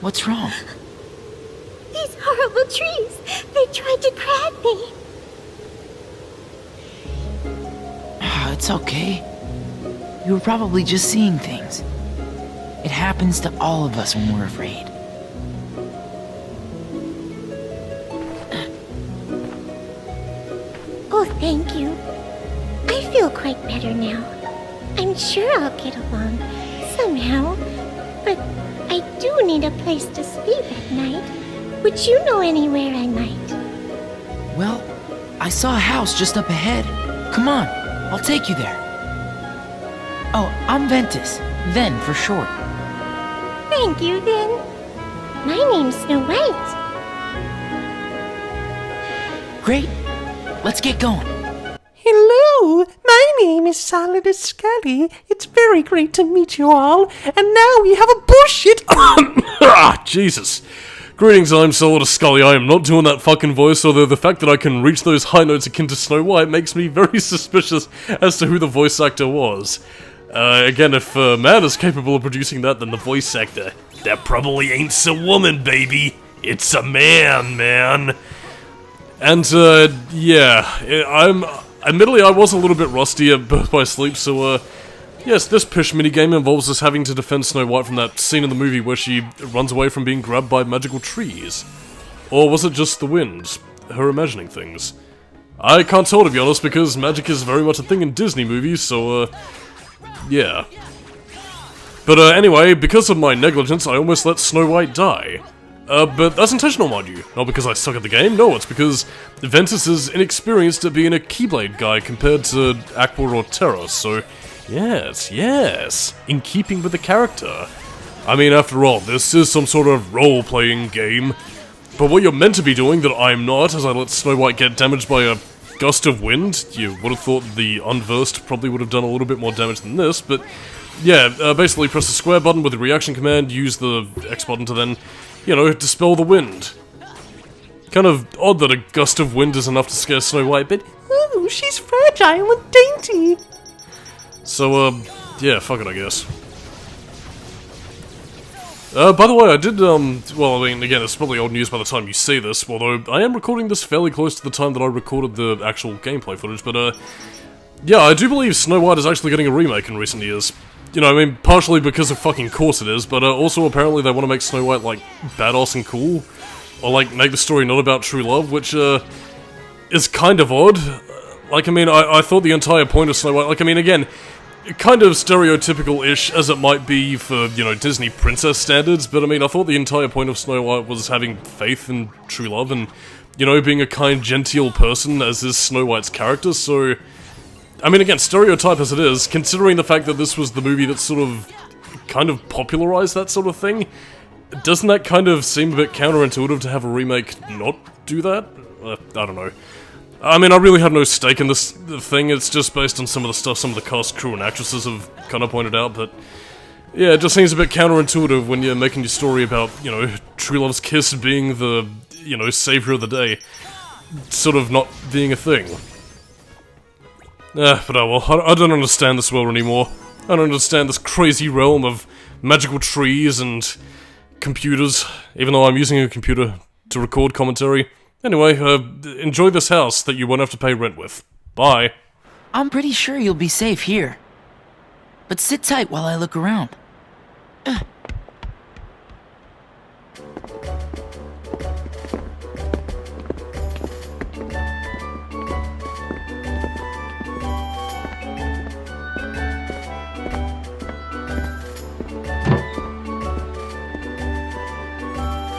What's wrong? These horrible trees! They tried to grab me! It's okay. You were probably just seeing things. It happens to all of us when we're afraid. Oh, thank you. I feel quite better now. I'm sure I'll get along, somehow. But I do need a place to sleep at night. Would you know anywhere I might? Well, I saw a house just up ahead. Come on, I'll take you there. Oh, I'm Ventus. Ven for short. Thank you, then. My name's Snow White. Great. Let's get going. Hello, my name is Solidus Scully. It's very great to meet you all. And now we have a bullshit. Ah, Jesus. Greetings, I'm Solidus Scully. I am not doing that fucking voice, although the fact that I can reach those high notes akin to Snow White makes me very suspicious as to who the voice actor was. Again, if a man is capable of producing that, then the voice actor, that probably ain't a woman, baby. It's a man. And, yeah, admittedly, I was a little bit rusty at Birth by Sleep, so, yes, this pish minigame involves us having to defend Snow White from that scene in the movie where she runs away from being grabbed by magical trees. Or was it just the wind? Her imagining things? I can't tell, to be honest, because magic is very much a thing in Disney movies, so, yeah. But, anyway, because of my negligence, I almost let Snow White die. But that's intentional, mind you. Not because I suck at the game, no, it's because Ventus is inexperienced at being a Keyblade guy compared to Aqua or Terra, so yes, in keeping with the character. I mean, after all, this is some sort of role-playing game. But what you're meant to be doing that I'm not, as I let Snow White get damaged by a gust of wind, you would have thought the unversed probably would have done a little bit more damage than this, but yeah, basically press the square button with the reaction command, use the X button to then, you know, dispel the wind. Kind of odd that a gust of wind is enough to scare Snow White, but Ooh, she's fragile and dainty. so, yeah, fuck it, I guess. By the way, I did, well, I mean, again, it's probably old news by the time you see this, although I am recording this fairly close to the time that I recorded the actual gameplay footage, but, yeah, I do believe Snow White is actually getting a remake in recent years. You know, I mean, partially because of fucking course it is, but also apparently they want to make Snow White, like, badass and cool. Or, like, make the story not about true love, which, is kind of odd. Like, I mean, I thought the entire point of Snow White, like, I mean, again, kind of stereotypical-ish as it might be for, you know, Disney princess standards, but I mean, I thought the entire point of Snow White was having faith in true love and, you know, being a kind, genteel person, as is Snow White's character, so I mean, again, stereotype as it is, considering the fact that this was the movie that sort of, kind of popularized that sort of thing, doesn't that kind of seem a bit counterintuitive to have a remake not do that? I don't know. I mean, I really have no stake in this thing, it's just based on some of the stuff some of the cast, crew, and actresses have kind of pointed out, but yeah, it just seems a bit counterintuitive when you're making your story about, you know, true love's kiss being the, you know, savior of the day, sort of not being a thing. But oh well, I don't understand this world anymore. I don't understand this crazy realm of magical trees and computers, even though I'm using a computer to record commentary. Anyway, enjoy this house that you won't have to pay rent with. Bye. I'm pretty sure you'll be safe here. But sit tight while I look around.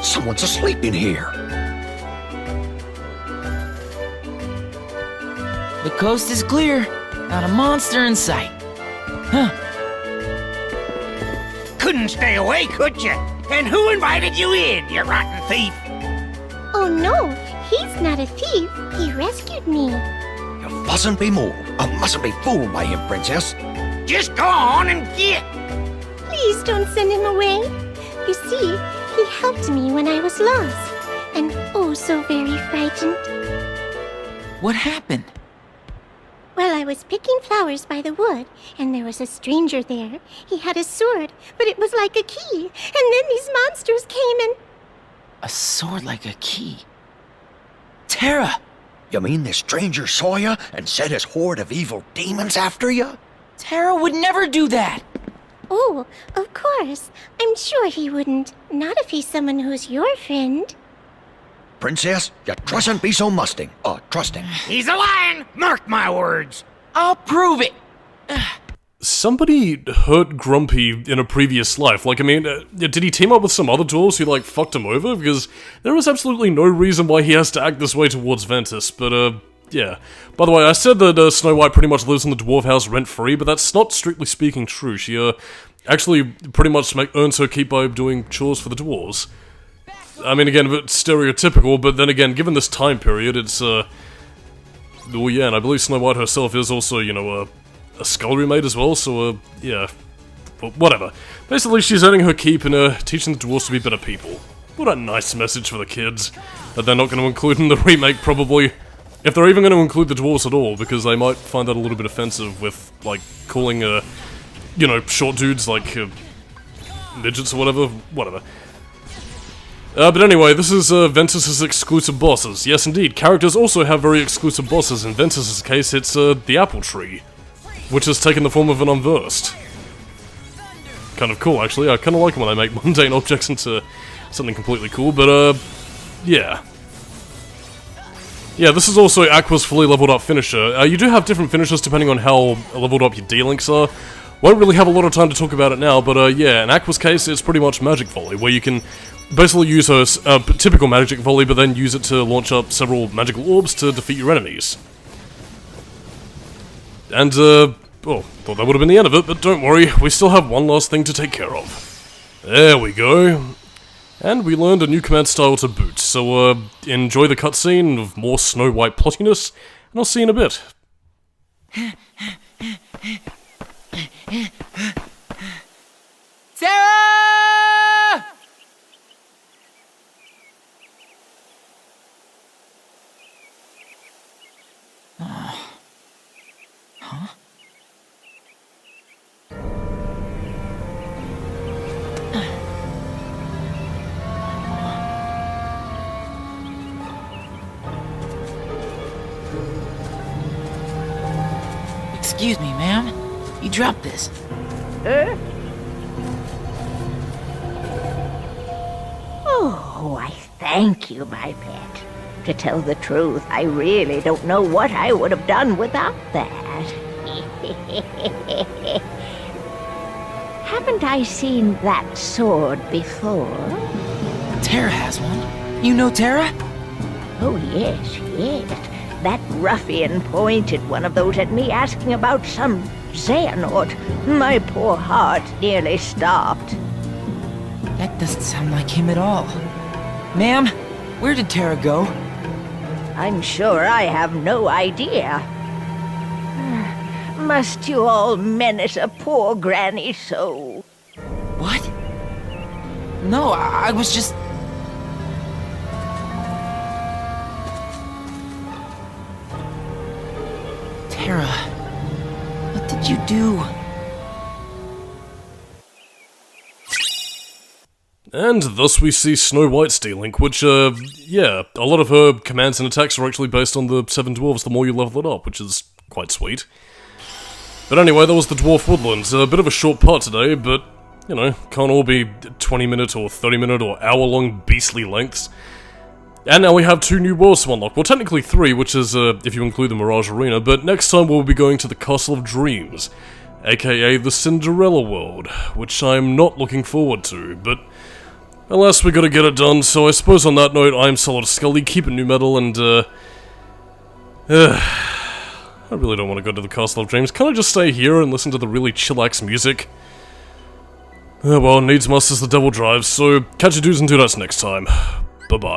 Someone's asleep in here. The coast is clear. Not a monster in sight. Huh. Couldn't stay away, could you? And who invited you in, you rotten thief? Oh no, he's not a thief. He rescued me. You mustn't be moved. I mustn't be fooled by him, princess. Just go on and get. Please don't send him away. You see, he helped me when I was lost. And oh so very frightened. What happened? Well, I was picking flowers by the wood, and there was a stranger there. He had a sword, but it was like a key. And then these monsters came and... A sword like a key. Terra! You mean this stranger saw you and sent his horde of evil demons after you? Terra would never do that! Oh, of course. I'm sure he wouldn't. Not if he's someone who's your friend. Princess, you trustn't be so trusting. He's a lion! Mark my words! I'll prove it! Somebody hurt Grumpy in a previous life. Like, I mean, did he team up with some other dwarves who, like, fucked him over? Because there is absolutely no reason why he has to act this way towards Ventus, but, yeah. By the way, I said that Snow White pretty much lives in the dwarf house rent-free, but that's not strictly speaking true. She, actually pretty much earns her keep by doing chores for the dwarves. I mean, again, a bit stereotypical, but then again, given this time period, it's, well, yeah, and I believe Snow White herself is also, you know, a scullery maid as well, so, yeah. But whatever. Basically, she's earning her keep and, teaching the dwarves to be better people. What a nice message for the kids. That they're not going to include in the remake, probably. If they're even going to include the dwarves at all, because they might find that a little bit offensive with, like, calling, you know, short dudes, like, midgets or whatever. But anyway, this is Ventus's exclusive bosses. Yes, indeed, characters also have very exclusive bosses. In Ventus's case, it's the Apple Tree, which has taken the form of an Unversed. Kind of cool, actually. I kind of like it when they make mundane objects into something completely cool, but, yeah. Yeah, this is also Aqua's fully leveled up finisher. You do have different finishers depending on how leveled up your D-Links are. Won't really have a lot of time to talk about it now, but, yeah, in Aqua's case, it's pretty much Magic Volley, where you can basically use her typical Magic Volley, but then use it to launch up several magical orbs to defeat your enemies. And, well, thought that would have been the end of it, but don't worry, we still have one last thing to take care of. There we go. And we learned a new command style to boot, so, enjoy the cutscene of more Snow White plottiness, and I'll see you in a bit. Sarah! Huh? Excuse me, ma'am. You dropped this. Oh, I thank you, my pet. To tell the truth, I really don't know what I would have done without that. Haven't I seen that sword before? Terra has one. You know Terra? Oh, yes, yes. That ruffian pointed one of those at me asking about some Xehanort. My poor heart nearly stopped. That doesn't sound like him at all. Ma'am, where did Terra go? I'm sure I have no idea. Must you all menace a poor granny so? What? No, I was just... Terra, what did you do? And thus we see Snow White's D-Link, which, yeah, a lot of her commands and attacks are actually based on the 7 dwarves the more you level it up, which is quite sweet. But anyway, that was the Dwarf Woodlands. A bit of a short part today, but, you know, can't all be 20-minute or 30-minute or hour-long beastly lengths. And now we have 2 new worlds to unlock. Well, technically 3, which is, if you include the Mirage Arena, but next time we'll be going to the Castle of Dreams, aka the Cinderella World, which I'm not looking forward to, but... alas, we gotta get it done, so I suppose on that note, I'm Solid Scully, keep it new metal, and, I really don't want to go to the Castle of Dreams. Can I just stay here and listen to the really chillax music? Well, needs must as the devil drives, so catch you dudes and dudettes next time. Bye-bye.